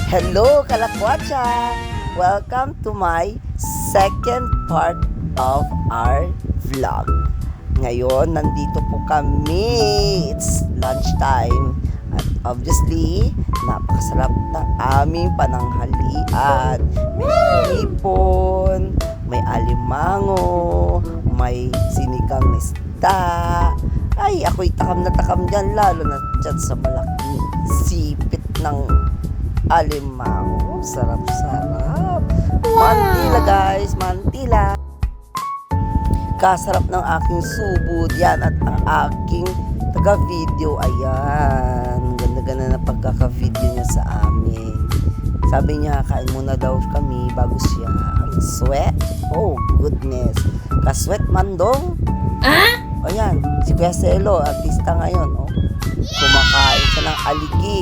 Hello, Kalakwatsa! Welcome to my second part of our vlog. Ngayon, nandito po kami. It's lunchtime. At obviously, napakasarap ng aming pananghalian. May hipon, may alimango, may sinikang isda. Ay, ako'y takam na takam dyan, lalo na dyan sa malaking sipit ng alimango. Sarap-sarap. Mantila guys, mantila. Kasarap ng aking subod yan at ang aking taga-video. Ayan, ganda-ganda na pagkaka-video niya sa amin. Sabi niya, kain muna daw kami bago siya. Ang sweat. Oh goodness. Kasweat mandong. Ayan, si Kuya Selo, artista ngayon. Oh. Kumakain siya ng aligi,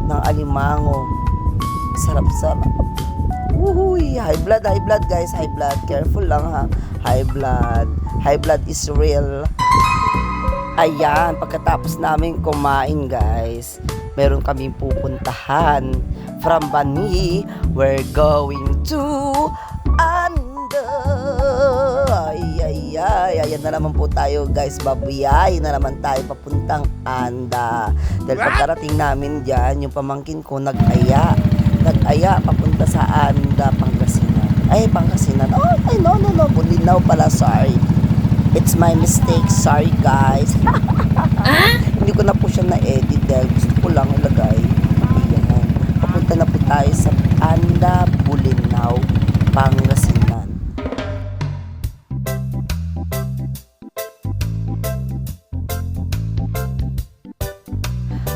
ng alimango. Sarap-sarap. Uhuy, high blood guys, high blood. Careful lang ha, high blood is real. Ayan, pagkatapos namin kumain guys, meron kaming pupuntahan. From Bani, we're going to Anda. Ayan na naman po tayo guys, babuyay na naman tayo papuntang Anda. Dahil pagkarating namin dyan, yung pamangkin ko nag-aya papunta sa Anda, Pangasinan. Ay, Pangasinan. Oh, ay, no. Bulinaw pala, sorry. It's my mistake. Sorry, guys. Hindi ko na po siya na-edit dahil gusto ko lang ilagay. Ayan. Papunta na po tayo sa Anda, Bulinaw, Pangasinan.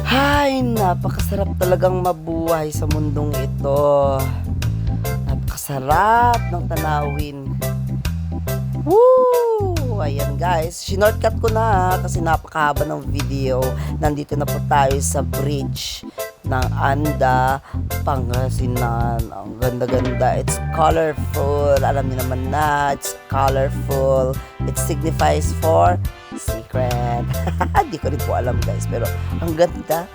Ay, napakasarap talagang mabuhay sa mundong ito. Napakasarap ng tanawin. Woo! Ayan guys, sinortcut ko na kasi napakahaba ng video. Nandito na po tayo sa bridge ng Anda, Pangasinan. Ang ganda-ganda. It's colorful. Alam niyo naman na, it's colorful. It signifies for secret. Hindi ko rin po alam guys, pero ang ganda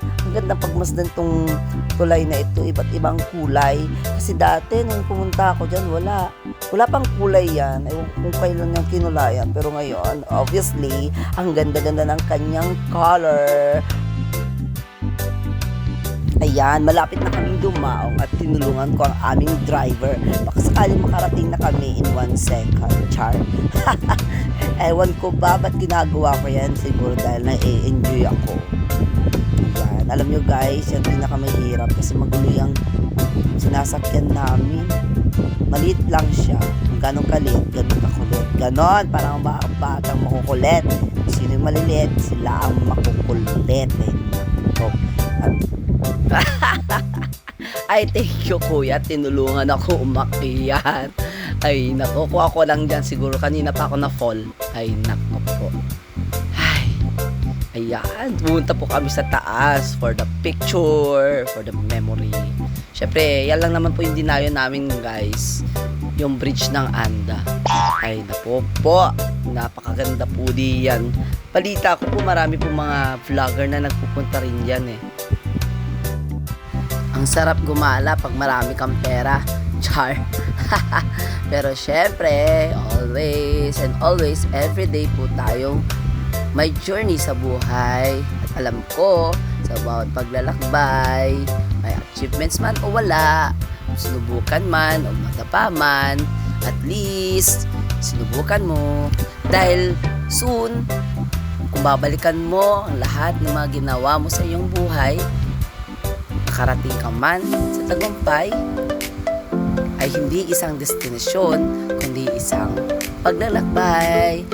pagmasdan tong tulay na ito, iba't ibang kulay. Kasi dati nung pumunta ako dyan, wala pang kulay yan. Ewan kung kailan yung kinulayan, pero ngayon obviously ang ganda-ganda ng kanyang color. Ayan, malapit na kaming dumaong at tinulungan ko ang aming driver. Baka sakaling makarating na kami in 1 second. Char. Ewan ko ba ba't ginagawa ko yan? Siguro dahil na-enjoy ako. Ayan, alam nyo guys, yan pinakamahirap kasi magulo yung sinasakyan namin. Maliit lang siya. Ganong kalit, ganong kakulit. Ganon, parang batang makukulit. Sino yung maliliit? Sila ang makukulit. Ay, thank you kuya, tinulungan ako umakyat. Ay, naku, kuha ko lang dyan. Siguro kanina pa ako na-fall. Ay, naku po. Ay, ayan, pumunta po kami sa taas for the picture, for the memory. Syempre, yan lang naman po yung dinayo namin guys, yung bridge ng Anda. Ay, naku po, napakaganda po diyan. Balita ko po, marami po mga vlogger na nagpupunta rin dyan eh. Ang sarap gumala pag marami kang pera. Char. Pero syempre, always, everyday po tayong may journey sa buhay. At alam ko, sa bawat paglalakbay, may achievements man o wala, sinubukan man o madapa man, at least, sinubukan mo. Dahil soon, kung babalikan mo ang lahat ng mga ginawa mo sa iyong buhay, makarating ka man sa tagumpay, ay hindi isang destinasyon, kundi isang paglalakbay.